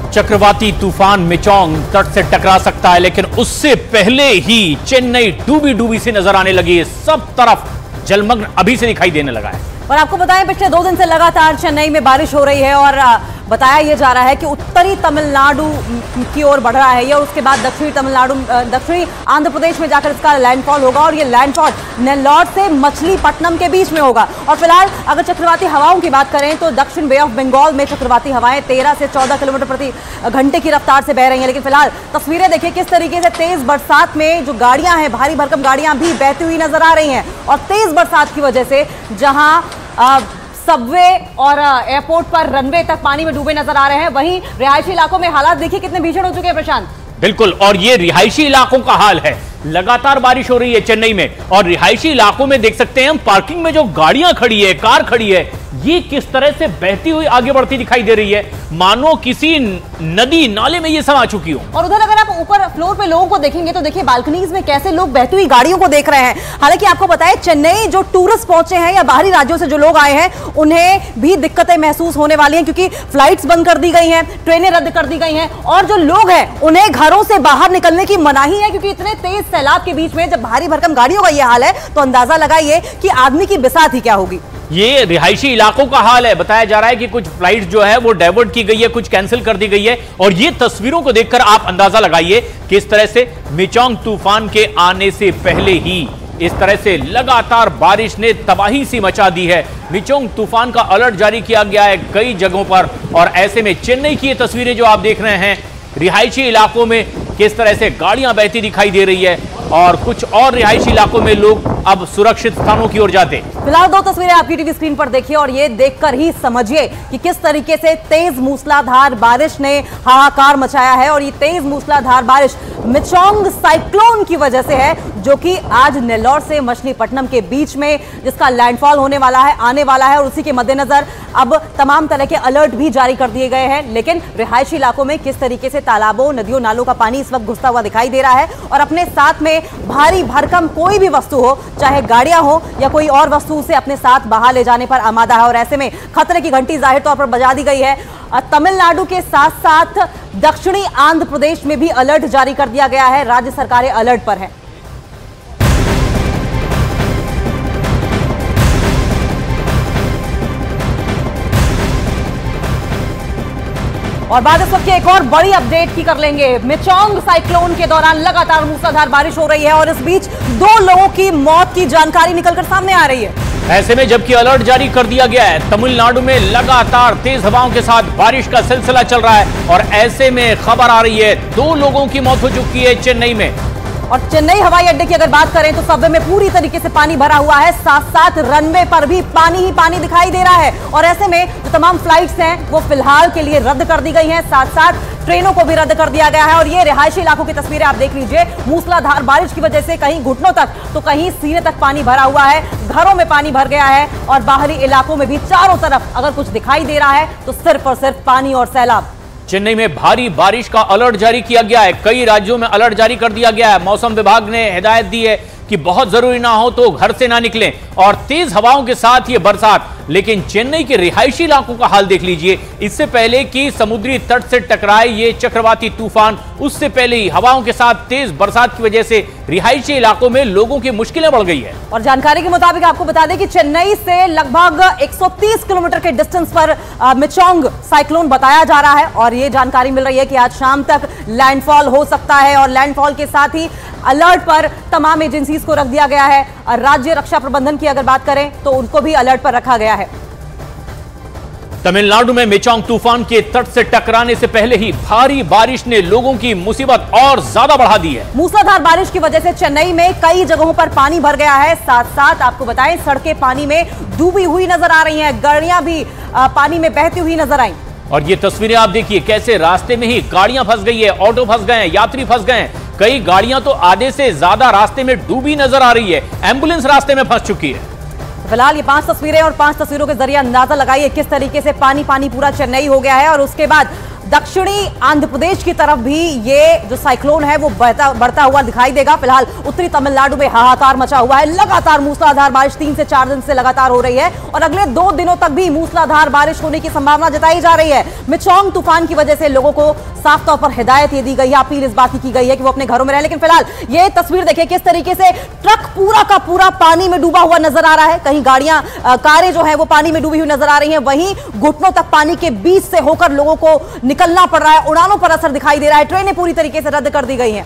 चक्रवाती तूफान मिचोंग तट से टकरा सकता है, लेकिन उससे पहले ही चेन्नई डूबी डूबी से नजर आने लगी है। सब तरफ जलमग्न अभी से दिखाई देने लगा है। और आपको बताएं, पिछले 2 दिन से लगातार चेन्नई में बारिश हो रही है और बताया यह जा रहा है कि उत्तरी तमिलनाडु की ओर बढ़ रहा है ये, और उसके बाद दक्षिणी आंध्र प्रदेश में जाकर इसका लैंडफॉल होगा और ये लैंडफॉल नेल्लोर से मछलीपट्टनम के बीच में होगा। और फिलहाल अगर चक्रवाती हवाओं की बात करें तो दक्षिण बे ऑफ बंगाल में चक्रवाती हवाएं 13 से 14 किलोमीटर प्रति घंटे की रफ्तार से बह रही हैं। लेकिन फिलहाल तस्वीरें देखिए किस तरीके से तेज बरसात में जो गाड़ियां हैं, भारी भरकम गाड़ियां भी बहती हुई नजर आ रही हैं। और तेज बरसात की वजह से जहां सबवे और एयरपोर्ट पर रनवे तक पानी में डूबे नजर आ रहे हैं, वहीं रिहायशी इलाकों में हालात देखिए कितने भीषण हो चुके हैं प्रशांत। बिल्कुल, और ये रिहायशी इलाकों का हाल है। लगातार बारिश हो रही है चेन्नई में, और रिहायशी इलाकों में देख सकते हैं हम पार्किंग में जो गाड़ियां खड़ी है, कार खड़ी है, ये किस तरह से बहती हुई आगे बढ़ती दिखाई दे रही है, मानो किसी नदी नाले में ये समा चुकी हो। और उधर अगर आप ऊपर फ्लोर पे लोगों को देखेंगे तो देखिए बालकनीज में कैसे लोग बहती हुई गाड़ियों को देख रहे हैं। हालांकि आपको बताएं, चेन्नई जो टूरिस्ट पहुंचे हैं या बाहरी राज्यों से जो लोग आए हैं, उन्हें भी दिक्कतें महसूस होने वाली हैं, क्योंकि फ्लाइट्स बंद कर दी गई हैं, ट्रेनें रद्द कर दी गई हैं, और जो लोग हैं उन्हें घरों से बाहर निकलने की मनाही है, क्योंकि इतने तेज सैलाब के बीच में जब भारी भरकम गाड़ियों का यह हाल है तो अंदाजा लगाइए कि आदमी की बिसात ही क्या होगी। ये रिहायशी इलाकों का हाल है। बताया जा रहा है कि कुछ फ्लाइट जो है वो डाइवर्ट की गई है, कुछ कैंसिल कर दी गई है। और ये तस्वीरों को देखकर आप अंदाजा लगाइए किस तरह से मिचोंग तूफान के आने से पहले ही इस तरह से लगातार बारिश ने तबाही सी मचा दी है। मिचोंग तूफान का अलर्ट जारी किया गया है कई जगहों पर, और ऐसे में चेन्नई की ये तस्वीरें जो आप देख रहे हैं, रिहायशी इलाकों में किस तरह से गाड़ियां बहती दिखाई दे रही है, और कुछ और रिहायशी इलाकों में लोग अब सुरक्षित स्थानों की ओर जाते। फिलहाल 2 तस्वीरें आपकी टीवी स्क्रीन पर देखिए और ये देखकर ही समझिए कि किस तरीके से तेज मूसलाधार बारिश ने हाहाकार मचाया है। और ये तेज मूसलाधार बारिश मिचोंग साइक्लोन की वजह से है, जो कि आज नेल्लोर से मछलीपट्टनम के बीच में जिसका लैंडफॉल होने वाला है, आने वाला है। और उसी के मद्देनजर अब तमाम तरह के अलर्ट भी जारी कर दिए गए हैं। लेकिन रिहायशी इलाकों में किस तरीके से तालाबों, नदियों, नालों का पानी इस वक्त घुसता हुआ दिखाई दे रहा है, और अपने साथ में भारी भरकम कोई भी वस्तु हो, चाहे गाड़ियां हो या कोई और वस्तु, उसे अपने साथ बाहर ले जाने पर आमादा है। और ऐसे में खतरे की घंटी जाहिर तौर पर बजा दी गई है। तमिलनाडु के साथ साथ दक्षिणी आंध्र प्रदेश में भी अलर्ट जारी कर दिया गया है। राज्य सरकारें अलर्ट पर हैं। और बाद इस वक्त की एक और बड़ी अपडेट की कर लेंगे। मिचोंग साइक्लोन के दौरान लगातार मूसलाधार बारिश हो रही है और इस बीच 2 लोगों की मौत की जानकारी निकलकर सामने आ रही है। ऐसे में जबकि अलर्ट जारी कर दिया गया है, तमिलनाडु में लगातार तेज हवाओं के साथ बारिश का सिलसिला चल रहा है, और ऐसे में खबर आ रही है 2 लोगों की मौत हो चुकी है चेन्नई में। और चेन्नई हवाई अड्डे की अगर बात करें तो सबवे में पूरी तरीके से पानी भरा हुआ है, साथ साथ रनवे पर भी पानी ही पानी दिखाई दे रहा है। और ऐसे में जो तमाम फ्लाइट्स हैं वो फिलहाल के लिए रद्द कर दी गई हैं, साथ साथ ट्रेनों को भी रद्द कर दिया गया है। और ये रिहायशी इलाकों की तस्वीरें आप देख लीजिए। मूसलाधार बारिश की वजह से कहीं घुटनों तक तो कहीं सीने तक पानी भरा हुआ है, घरों में पानी भर गया है, और बाहरी इलाकों में भी चारों तरफ अगर कुछ दिखाई दे रहा है तो सिर्फ और सिर्फ पानी और सैलाब। चेन्नई में भारी बारिश का अलर्ट जारी किया गया है, कई राज्यों में अलर्ट जारी कर दिया गया है। मौसम विभाग ने हिदायत दी है कि बहुत जरूरी ना हो तो घर से ना निकलें, और तेज हवाओं के साथ ये बरसात। लेकिन चेन्नई के रिहायशी इलाकों का हाल देख लीजिए। इससे पहले कि समुद्री तट से टकराए ये चक्रवाती तूफान, उससे पहले ही हवाओं के साथ तेज बरसात की वजह से रिहायशी इलाकों में लोगों की मुश्किलें बढ़ गई है। और जानकारी के मुताबिक आपको बता दें कि चेन्नई से लगभग 130 किलोमीटर के डिस्टेंस पर मिचोंग साइक्लोन बताया जा रहा है, और ये जानकारी मिल रही है कि आज शाम तक लैंडफॉल हो सकता है। और लैंडफॉल के साथ ही अलर्ट पर तमाम एजेंसीज को रख दिया गया है। राज्य रक्षा प्रबंधन की अगर बात करें तो उनको भी अलर्ट पर रखा गया है। तमिलनाडु में मिचोंग तूफान के तट से टकराने से पहले ही भारी बारिश ने लोगों की मुसीबत और ज्यादा बढ़ा दी है। मूसलाधार बारिश की वजह से चेन्नई में कई जगहों पर पानी भर गया है, साथ साथ आपको बताएं सड़कें पानी में डूबी हुई नजर आ रही हैं, गाड़ियां भी पानी में बहती हुई नजर आई। और ये तस्वीरें आप देखिए कैसे रास्ते में ही गाड़ियां फंस गई है, ऑटो फंस गए हैं, यात्री फंस गए हैं। कई गाड़ियां तो आधे से ज्यादा रास्ते में डूबी नजर आ रही है, एम्बुलेंस रास्ते में फंस चुकी है। फिलहाल ये 5 तस्वीरें और 5 तस्वीरों के जरिए अंदाजा लगाइए किस तरीके से पानी पानी पूरा चेन्नई हो गया है। और उसके बाद दक्षिणी आंध्र प्रदेश की तरफ भी ये जो साइक्लोन है वो बढ़ता हुआ दिखाई देगा। फिलहाल उत्तरी तमिलनाडु में हाहाकार मचा हुआ है। लगातार मूसलाधार बारिश 3 से 4 दिन से लगातार हो रही है और अगले 2 दिनों तक भी मूसलाधार बारिश होने की संभावना जताई जा रही है। मिचोंग तूफान की वजह से लोगों को साफ तौर पर हिदायत ये दी गई है, अपील इस बात की गई है कि वो अपने घरों में रहें। लेकिन फिलहाल ये तस्वीर देखिए किस तरीके से ट्रक पूरा का पूरा पानी में डूबा हुआ नजर आ रहा है। कहीं गाड़ियां कारें जो है वो पानी में डूबी हुई नजर आ रही हैं, वहीं घुटनों तक पानी के बीच से होकर लोगों को निकलना पड़ रहा है। उड़ानों पर असर दिखाई दे रहा है। ट्रेनें पूरी तरीके से रद्द कर दी गई हैं।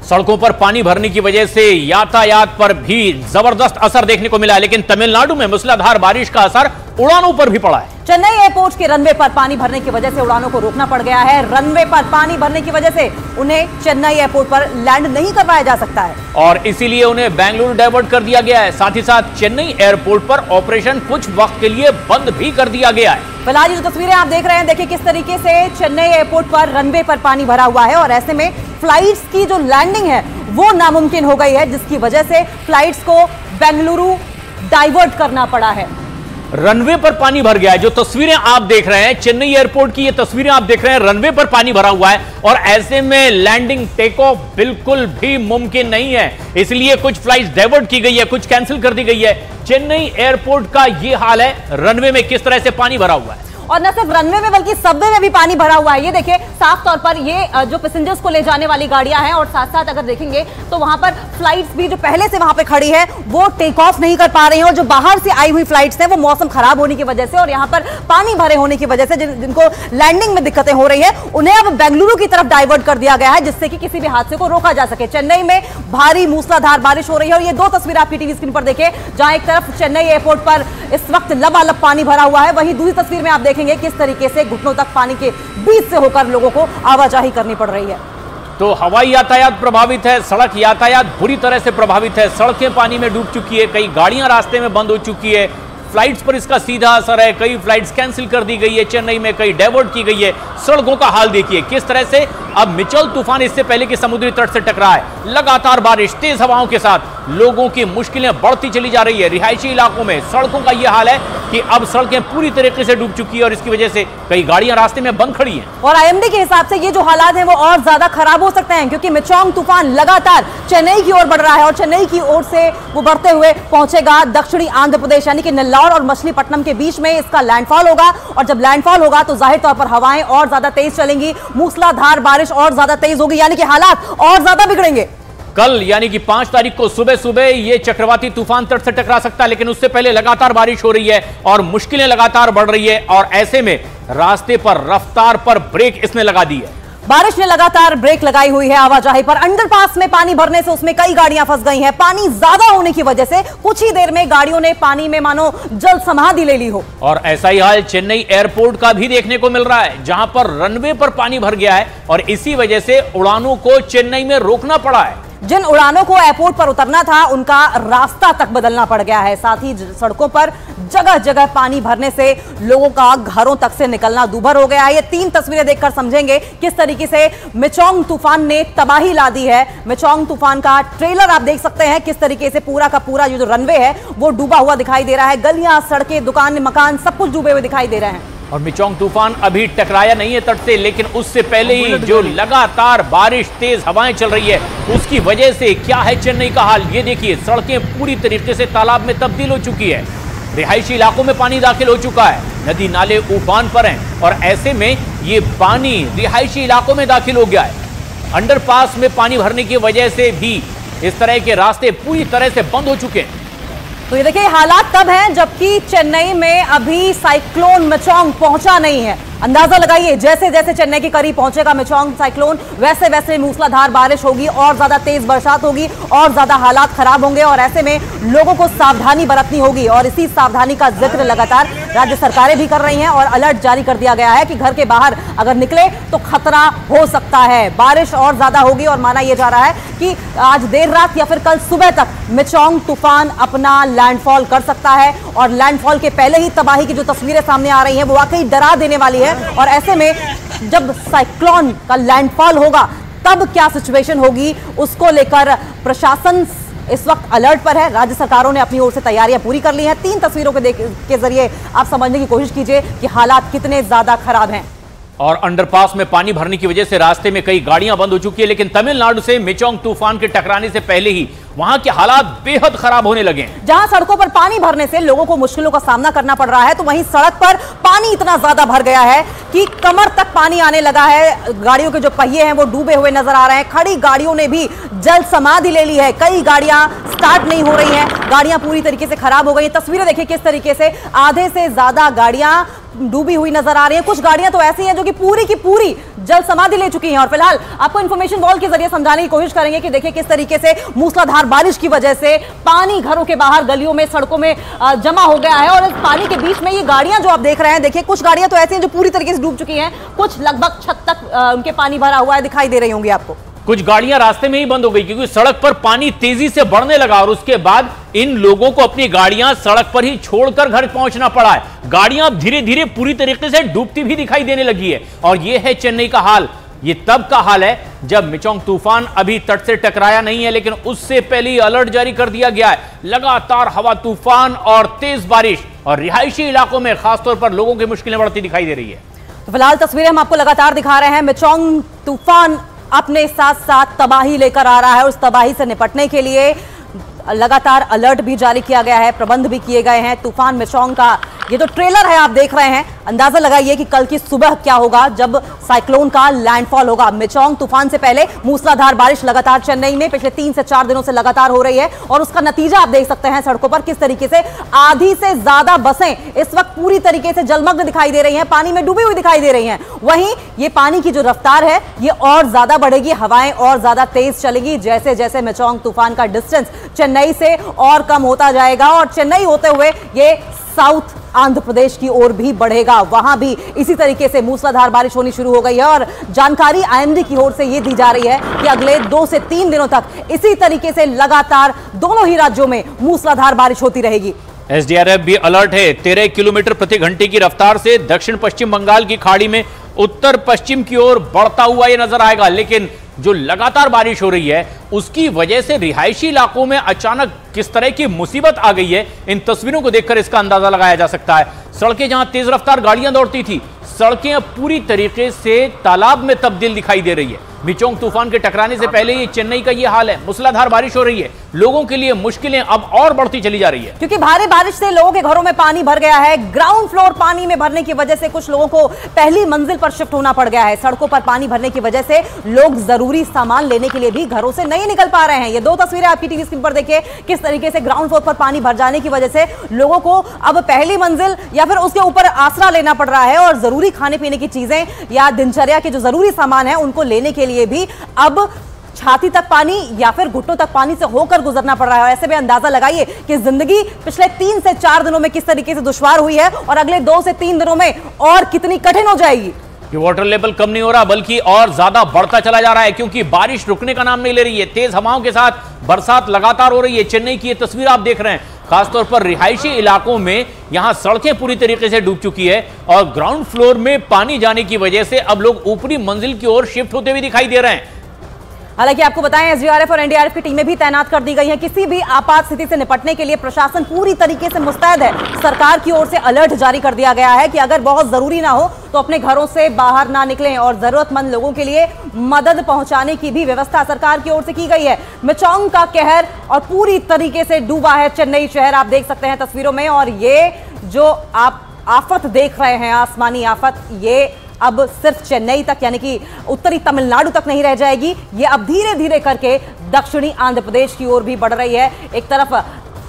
सड़कों पर पानी भरने की वजह से यातायात पर भी जबरदस्त असर देखने को मिला है, लेकिन तमिलनाडु में मूसलाधार बारिश का असर उड़ानों पर भी पड़ा है। चेन्नई एयरपोर्ट के रनवे पर पानी भरने की वजह से उड़ानों को रोकना पड़ गया है। रनवे पर पानी भरने की वजह से उन्हें चेन्नई एयरपोर्ट पर लैंड नहीं करवाया जा सकता है और इसीलिए उन्हें बेंगलुरु डाइवर्ट कर दिया गया है। साथ ही साथ चेन्नई एयरपोर्ट पर ऑपरेशन कुछ वक्त के लिए बंद भी कर दिया गया है। फिलहाल ये जो तस्वीरें आप देख रहे हैं, देखिए किस तरीके से चेन्नई एयरपोर्ट पर रनवे पर पानी भरा हुआ है और ऐसे में फ्लाइट्स की जो लैंडिंग है वो नामुमकिन हो गई है, जिसकी वजह से फ्लाइट्स को बेंगलुरु डाइवर्ट करना पड़ा है। रनवे पर पानी भर गया है। जो तस्वीरें आप देख रहे हैं चेन्नई एयरपोर्ट की, ये तस्वीरें आप देख रहे हैं, रनवे पर पानी भरा हुआ है और ऐसे में लैंडिंग टेक ऑफ बिल्कुल भी मुमकिन नहीं है। इसलिए कुछ फ्लाइट्स डाइवर्ट की गई है, कुछ कैंसिल कर दी गई है। चेन्नई एयरपोर्ट का ये हाल है, रनवे में किस तरह से पानी भरा हुआ है। और न सिर्फ रनवे में बल्कि सबवे में भी पानी भरा हुआ है। ये देखिए साफ तौर पर ये जो पैसेंजर्स को ले जाने वाली गाड़ियां हैं और साथ साथ अगर देखेंगे तो वहां पर फ्लाइट्स भी जो पहले से वहां पे खड़ी है वो टेक ऑफ नहीं कर पा रही हैं और जो बाहर से आई हुई फ्लाइट्स हैं वो मौसम खराब होने की वजह से और यहां पर पानी भरे होने की वजह से जिनको लैंडिंग में दिक्कतें हो रही है उन्हें अब बेंगलुरु की तरफ डाइवर्ट कर दिया गया है, जिससे कि किसी भी हादसे को रोका जा सके। चेन्नई में भारी मूसलाधार बारिश हो रही है और ये 2 तस्वीर आपकी टीवी स्क्रीन पर देखें, जहां एक तरफ चेन्नई एयरपोर्ट पर इस वक्त लबालब पानी भरा हुआ है, वहीं दूसरी तस्वीर में आप देखेंगे किस तरीके से घुटनों तक पानी के बीच से होकर लोगों को आवाजाही करनी पड़ रही है। तो हवाई यातायात प्रभावित है, सड़क यातायात बुरी तरह से प्रभावित है। सड़कें पानी में डूब चुकी है, कई गाड़ियां रास्ते में बंद हो चुकी है। फ्लाइट्स पर इसका सीधा असर है, कई फ्लाइट्स कैंसिल कर दी गई है, चेन्नई में कई डाइवर्ट की गई है। सड़कों का हाल देखिए किस तरह से। अब मिचोंग तूफान इससे पहले कि समुद्री तट से टकरा है, लगातार बारिश तेज हवाओं के साथ लोगों की मुश्किलें बढ़ती चली जा रही है। रिहायशी इलाकों में सड़कों का यह हाल है कि अब सड़कें पूरी तरीके से डूब चुकी है और इसकी वजह से कई गाड़ियां रास्ते में बंद खड़ी हैं। और आईएमडी के हिसाब से ये जो हालात हैं वो और ज्यादा खराब हो सकते हैं, क्योंकि मिचोंग तूफान लगातार चेन्नई की ओर बढ़ रहा है और चेन्नई की ओर से वो बढ़ते हुए पहुंचेगा दक्षिणी आंध्र प्रदेश यानी कि नेल्लौर और मछलीपट्टनम के बीच में इसका लैंडफॉल होगा। और जब लैंडफॉल होगा तो जाहिर तौर पर हवाएं और ज्यादा तेज चलेंगी, मूसलाधार बारिश और ज्यादा तेज होगी, यानी कि हालात और ज्यादा बिगड़ेंगे। कल यानी कि 5 तारीख को सुबह सुबह ये चक्रवाती तूफान तट से टकरा सकता है, लेकिन उससे पहले लगातार बारिश हो रही है और मुश्किलें लगातार बढ़ रही है और ऐसे में रास्ते पर रफ्तार पर ब्रेक इसने लगा दी है। बारिश ने लगातार ब्रेक लगाई हुई है आवाजाही पर। अंडरपास में पानी भरने से उसमें कई गाड़ियां फंस गई हैं। पानी ज्यादा होने की वजह से कुछ ही देर में गाड़ियों ने पानी में मानो जल समाधि ले ली हो। और ऐसा ही हाल चेन्नई एयरपोर्ट का भी देखने को मिल रहा है, जहां पर रनवे पर पानी भर गया है और इसी वजह से उड़ानों को चेन्नई में रोकना पड़ा है। जिन उड़ानों को एयरपोर्ट पर उतरना था उनका रास्ता तक बदलना पड़ गया है। साथ ही सड़कों पर जगह जगह पानी भरने से लोगों का घरों तक से निकलना दूभर हो गया है। ये 3 तस्वीरें देखकर समझेंगे किस तरीके से मिचोंग तूफान ने तबाही ला दी है। मिचोंग तूफान का ट्रेलर आप देख सकते हैं, किस तरीके से पूरा का पूरा जो रनवे है वो डूबा हुआ दिखाई दे रहा है। गलियां, सड़कें, दुकान, मकान सब कुछ डूबे हुए दिखाई दे रहे हैं। और मिचोंग तूफान अभी टकराया नहीं है तट से, लेकिन उससे पहले ही जो लगातार बारिश तेज हवाएं चल रही है उसकी वजह से क्या है चेन्नई का हाल। ये देखिए सड़कें पूरी तरीके से तालाब में तब्दील हो चुकी है, रिहायशी इलाकों में पानी दाखिल हो चुका है, नदी नाले उफान पर हैं और ऐसे में ये पानी रिहायशी इलाकों में दाखिल हो गया है। अंडरपास में पानी भरने की वजह से भी इस तरह के रास्ते पूरी तरह से बंद हो चुके हैं। तो ये देखिए हालात तब हैं जबकि चेन्नई में अभी साइक्लोन मिचोंग पहुंचा नहीं है। अंदाजा लगाइए, जैसे जैसे चेन्नई के करीब पहुंचेगा मिचोंग साइक्लोन वैसे वैसे मूसलाधार बारिश होगी और ज्यादा तेज बरसात होगी और ज्यादा हालात खराब होंगे और ऐसे में लोगों को सावधानी बरतनी होगी। और इसी सावधानी का जिक्र लगातार राज्य सरकारें भी कर रही हैं और अलर्ट जारी कर दिया गया है कि घर के बाहर अगर निकले तो खतरा हो सकता है। बारिश और ज्यादा होगी और माना यह जा रहा है कि आज देर रात या फिर कल सुबह तक मिचोंग तूफान अपना लैंडफॉल कर सकता है और लैंडफॉल के पहले ही तबाही की जो तस्वीरें सामने आ रही हैं वो वाकई डरा देने वाली है। और ऐसे में जब साइक्लोन का लैंडफॉल होगा तब क्या सिचुएशन होगी उसको लेकर प्रशासन इस वक्त अलर्ट पर है। राज्य सरकारों ने अपनी ओर से तैयारियां पूरी कर ली हैं। 3 तस्वीरों के जरिए आप समझने की कोशिश कीजिए कि हालात कितने ज्यादा खराब हैं। और अंडरपास में पानी भरने की वजह से रास्ते में कई गाड़ियां बंद हो चुकी है। लेकिन तमिलनाडु से मिचोंग तूफान के टकराने से पहले ही वहां के हालात बेहद खराब होने लगे हैं। जहां सड़कों पर पानी भरने से लोगों को मुश्किलों का सामना करना पड़ रहा है, तो वहीं सड़क पर पानी इतना ज्यादा भर गया है कि कमर तक पानी आने लगा है। गाड़ियों के जो पहिए हैं वो डूबे हुए नजर आ रहे हैं। खड़ी गाड़ियों ने भी जल समाधि ले ली है। कई गाड़ियां स्टार्ट नहीं हो रही हैं, गाड़ियां पूरी तरीके से खराब हो गई। तस्वीरें देखिए किस तरीके से आधे से ज्यादा गाड़ियां डूबी हुई नजर आ रही हैं। कुछ गाड़ियां तो ऐसी हैं जो कि पूरी की पूरी जल समाधि ले चुकी हैं। और फिलहाल आपको इंफॉर्मेशन वॉल के जरिए समझाने की कोशिश करेंगे कि देखिए किस तरीके से मूसलाधार बारिश की वजह से पानी घरों के बाहर, गलियों में, सड़कों में जमा हो गया है। और इस पानी के बीच में ये गाड़ियां जो आप देख रहे हैं, देखिए कुछ गाड़ियां तो ऐसी हैं जो पूरी तरीके से डूब चुकी हैं, कुछ लगभग छत तक उनके पानी भरा हुआ है, दिखाई दे रही होंगी आपको। कुछ गाड़ियां रास्ते में ही बंद हो गई क्योंकि सड़क पर पानी तेजी से बढ़ने लगा और उसके बाद इन लोगों को अपनी गाड़ियां सड़क पर ही छोड़कर घर पहुंचना पड़ा है। गाड़ियां अब धीरे धीरे पूरी तरीके से डूबती भी दिखाई देने लगी है। और यह है चेन्नई का हाल। ये तब का हाल है जब मिचोंग तूफान अभी तट से टकराया नहीं है, लेकिन उससे पहले ही अलर्ट जारी कर दिया गया है। लगातार हवा तूफान और तेज बारिश और रिहायशी इलाकों में खासतौर पर लोगों की मुश्किलें बढ़ती दिखाई दे रही है। तो फिलहाल तस्वीरें हम आपको लगातार दिखा रहे हैं। मिचोंग तूफान अपने साथ साथ तबाही लेकर आ रहा है। उस तबाही से निपटने के लिए लगातार अलर्ट भी जारी किया गया है, प्रबंध भी किए गए हैं। तूफान मिचोंग का ये जो ट्रेलर है आप देख रहे हैं, अंदाजा लगाइए कि कल की सुबह क्या होगा जब साइक्लोन का लैंडफॉल होगा। मिचोंग तूफान से पहले मूसलाधार बारिश लगातार चेन्नई में पिछले 3 से 4 दिनों से लगातार हो रही है और उसका नतीजा आप देख सकते हैं सड़कों पर किस तरीके से आधी से ज्यादा बसें इस वक्त पूरी तरीके से जलमग्न दिखाई दे रही हैं, पानी में डूबी हुई दिखाई दे रही हैं। वहीं ये पानी की जो रफ्तार है ये और ज्यादा बढ़ेगी, हवाएं और ज्यादा तेज चलेगी जैसे जैसे मिचोंग तूफान का डिस्टेंस चेन्नई से और कम होता जाएगा और चेन्नई होते हुए ये साउथ आंध्र प्रदेश की ओर भी बढ़ेगा। वहां भी इसी तरीके से मूसलाधार बारिश होनी शुरू हो गई है और जानकारी आईएमडी की ओर से यह दी जा रही है कि अगले 2 से 3 दिनों तक इसी तरीके से लगातार दोनों ही राज्यों में मूसलाधार बारिश होती रहेगी। एसडीआरएफ भी अलर्ट है। 13 किलोमीटर प्रति घंटे की रफ्तार से दक्षिण पश्चिम बंगाल की खाड़ी में उत्तर पश्चिम की ओर बढ़ता हुआ यह नजर आएगा। लेकिन जो लगातार बारिश हो रही है उसकी वजह से रिहायशी इलाकों में अचानक किस तरह की मुसीबत आ गई है, इन तस्वीरों को देखकर इसका अंदाजा लगाया जा सकता है। सड़कें जहां तेज रफ्तार गाड़ियां दौड़ती थी, सड़कें अब पूरी तरीके से तालाब में तब्दील दिखाई दे रही है। मिचोंग तूफान के टकराने से पहले ही चेन्नई का यह हाल है। मूसलाधार बारिश हो रही है, लोगों के लिए मुश्किलें अब और बढ़ती चली जा रही है क्योंकि भारी बारिश से लोगों के घरों में पानी भर गया है। ग्राउंड फ्लोर पानी में भरने की वजह से कुछ लोगों को पहली मंजिल पर शिफ्ट होना पड़ गया है। सड़कों पर पानी भरने की वजह से लोग जरूरी सामान लेने के लिए भी घरों से नहीं निकल पा रहे हैं। ये 2 तस्वीरें आपकी टीवी स्क्रीन पर देखिए किस तरीके से ग्राउंड फ्लोर पर पानी भर जाने की वजह से लोगों को अब पहली मंजिल या फिर उसके ऊपर आसरा लेना पड़ रहा है और जरूरी खाने पीने की चीजें या दिनचर्या के जो जरूरी सामान है उनको लेने के लिए भी अब छाती तक पानी या फिर घुटनों तक पानी से होकर गुजरना पड़ रहा है। ऐसे में अंदाजा लगाइए कि जिंदगी पिछले 3 से 4 दिनों में किस तरीके से दुश्वार हुई है और अगले 2 से 3 दिनों में और कितनी कठिन हो जाएगी। कि वाटर लेवल कम नहीं हो रहा बल्कि और ज्यादा बढ़ता चला जा रहा है क्योंकि बारिश रुकने का नाम नहीं ले रही है। तेज हवाओं के साथ बरसात लगातार हो रही है। चेन्नई की ये तस्वीर आप देख रहे हैं, खासतौर पर रिहायशी इलाकों में यहां सड़कें पूरी तरीके से डूब चुकी है और ग्राउंड फ्लोर में पानी जाने की वजह से अब लोग ऊपरी मंजिल की ओर शिफ्ट होते हुए दिखाई दे रहे हैं। हालांकि आपको बताएं एसडीआरएफ और एनडीआरएफ की टीमें भी तैनात कर दी गई हैं। किसी भी आपात स्थिति से निपटने के लिए प्रशासन पूरी तरीके से मुस्तैद है। सरकार की ओर से अलर्ट जारी कर दिया गया है कि अगर बहुत जरूरी ना हो तो अपने घरों से बाहर ना निकलें और जरूरतमंद लोगों के लिए मदद पहुंचाने की भी व्यवस्था सरकार की ओर से की गई है। मिचोंग का कहर और पूरी तरीके से डूबा है चेन्नई शहर, आप देख सकते हैं तस्वीरों में। और ये जो आप आफत देख रहे हैं, आसमानी आफत, ये अब सिर्फ चेन्नई तक यानी कि उत्तरी तमिलनाडु तक नहीं रह जाएगी। ये अब धीरे धीरे करके दक्षिणी आंध्र प्रदेश की ओर भी बढ़ रही है। एक तरफ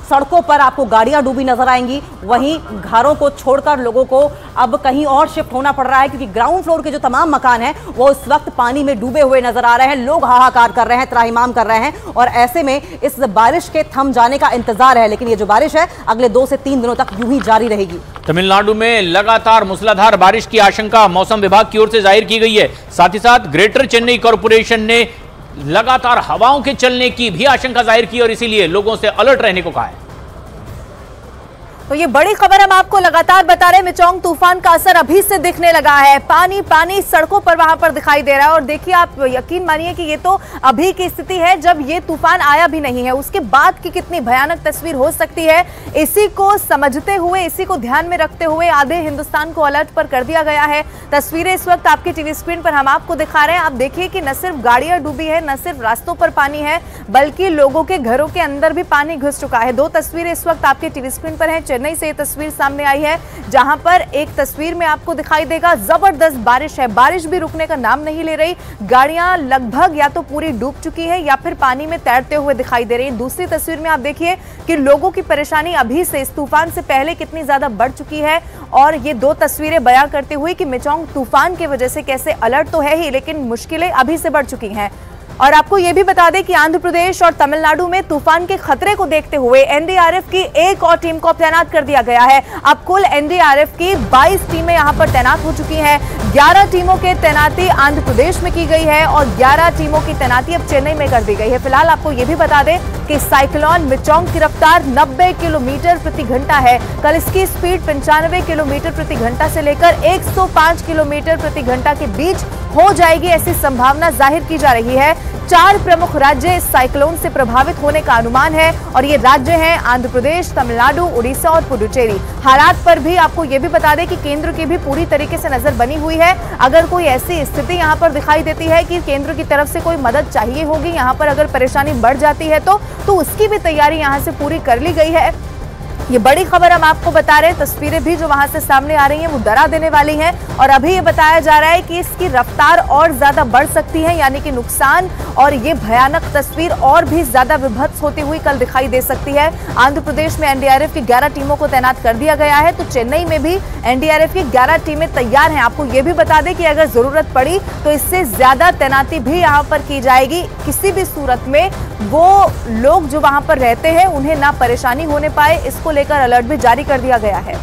सड़कों पर आपको गाड़ियां डूबी नजर आएंगी, वहीं घरों को छोड़कर लोगों को अब कहीं और शिफ्ट होना पड़ रहा है क्योंकि ग्राउंड फ्लोर के जो तमाम मकान हैं वो इस वक्त पानी में डूबे हुए नजर आ रहे हैं। लोग हाहाकार कर रहे हैं, त्राहिमाम कर रहे हैं और ऐसे में इस बारिश के थम जाने का इंतजार है। लेकिन ये जो बारिश है अगले 2 से 3 दिनों तक यूं ही जारी रहेगी। तमिलनाडु में लगातार मूसलाधार बारिश की आशंका मौसम विभाग की ओर से जाहिर की गई है। साथ ही साथ ग्रेटर चेन्नई कॉर्पोरेशन ने लगातार हवाओं के चलने की भी आशंका जाहिर की और इसीलिए लोगों से अलर्ट रहने को कहा है। तो ये बड़ी खबर हम आपको लगातार बता रहे हैं। मिचोंग तूफान का असर अभी से दिखने लगा है, पानी पानी सड़कों पर वहां पर दिखाई दे रहा है। और देखिए, आप यकीन मानिए कि ये तो अभी की स्थिति है, जब ये तूफान आया भी नहीं है, उसके बाद की कितनी भयानक तस्वीर हो सकती है, इसी को समझते हुए, इसी को ध्यान में रखते हुए आधे हिंदुस्तान को अलर्ट पर कर दिया गया है। तस्वीरें इस वक्त आपके टीवी स्क्रीन पर हम आपको दिखा रहे हैं। आप देखिए कि न सिर्फ गाड़ियां डूबी है, न सिर्फ रास्तों पर पानी है, बल्कि लोगों के घरों के अंदर भी पानी घुस चुका है। दो तस्वीरें इस वक्त आपके टीवी स्क्रीन पर है। चेन्नई से ये तस्वीर सामने आई है, जहां पर एक तस्वीर में आपको दिखाई देगा जबरदस्त बारिश है, बारिश भी रुकने का नाम नहीं ले रही। गाड़ियां लगभग या तो पूरी डूब चुकी है या फिर पानी में तैरते हुए दिखाई दे रही है। दूसरी तस्वीर में आप देखिए कि लोगों की परेशानी अभी से इस तूफान से पहले कितनी ज्यादा बढ़ चुकी है। और ये दो तस्वीरें बयां करती हुई कि मिचोंग तूफान की वजह से कैसे अलर्ट तो है ही, लेकिन मुश्किलें अभी से बढ़ चुकी हैं। और आपको यह भी बता दें कि आंध्र प्रदेश और तमिलनाडु में तूफान के खतरे को देखते हुए एनडीआरएफ की एक और टीम को तैनात कर दिया गया है। अब कुल एनडीआरएफ की 22 टीमें यहां पर तैनात हो चुकी हैं। 11 टीमों की तैनाती आंध्र प्रदेश में की गई है और 11 टीमों की तैनाती अब चेन्नई में कर दी गई है। फिलहाल आपको यह भी बता दें कि साइक्लोन मिचोंग की रफ्तार 90 किलोमीटर प्रति घंटा है। कल इसकी स्पीड 95 किलोमीटर प्रति घंटा से लेकर 105 किलोमीटर प्रति घंटा के बीच हो जाएगी, ऐसी संभावना जाहिर की जा रही है। 4 प्रमुख राज्य इस साइक्लोन से प्रभावित होने का अनुमान है और ये राज्य हैं आंध्र प्रदेश, तमिलनाडु, उड़ीसा और पुडुचेरी। हालात पर भी आपको ये भी बता दें कि केंद्र की भी पूरी तरीके से नजर बनी हुई है। अगर कोई ऐसी स्थिति यहां पर दिखाई देती है कि केंद्र की तरफ से कोई मदद चाहिए होगी, यहां पर अगर परेशानी बढ़ जाती है तो उसकी भी तैयारी यहां से पूरी कर ली गई है। ये बड़ी खबर हम आपको बता रहे हैं। तस्वीरें भी जो वहां से सामने आ रही हैं वो डरा देने वाली हैं और अभी ये बताया जा रहा है कि इसकी रफ्तार और ज्यादा बढ़ सकती है, यानी कि नुकसान और ये भयानक तस्वीर और भी ज्यादा विभत्स होती हुई कल दिखाई दे सकती है। आंध्र प्रदेश में एनडीआरएफ की 11 टीमों को तैनात कर दिया गया है, तो चेन्नई में भी एनडीआरएफ की 11 टीमें तैयार हैं। आपको ये भी बता दें कि अगर जरूरत पड़ी तो इससे ज्यादा तैनाती भी यहाँ पर की जाएगी। किसी भी सूरत में वो लोग जो वहां पर रहते हैं उन्हें ना परेशानी होने पाए, इसको लेकर अलर्ट भी जारी कर दिया गया है।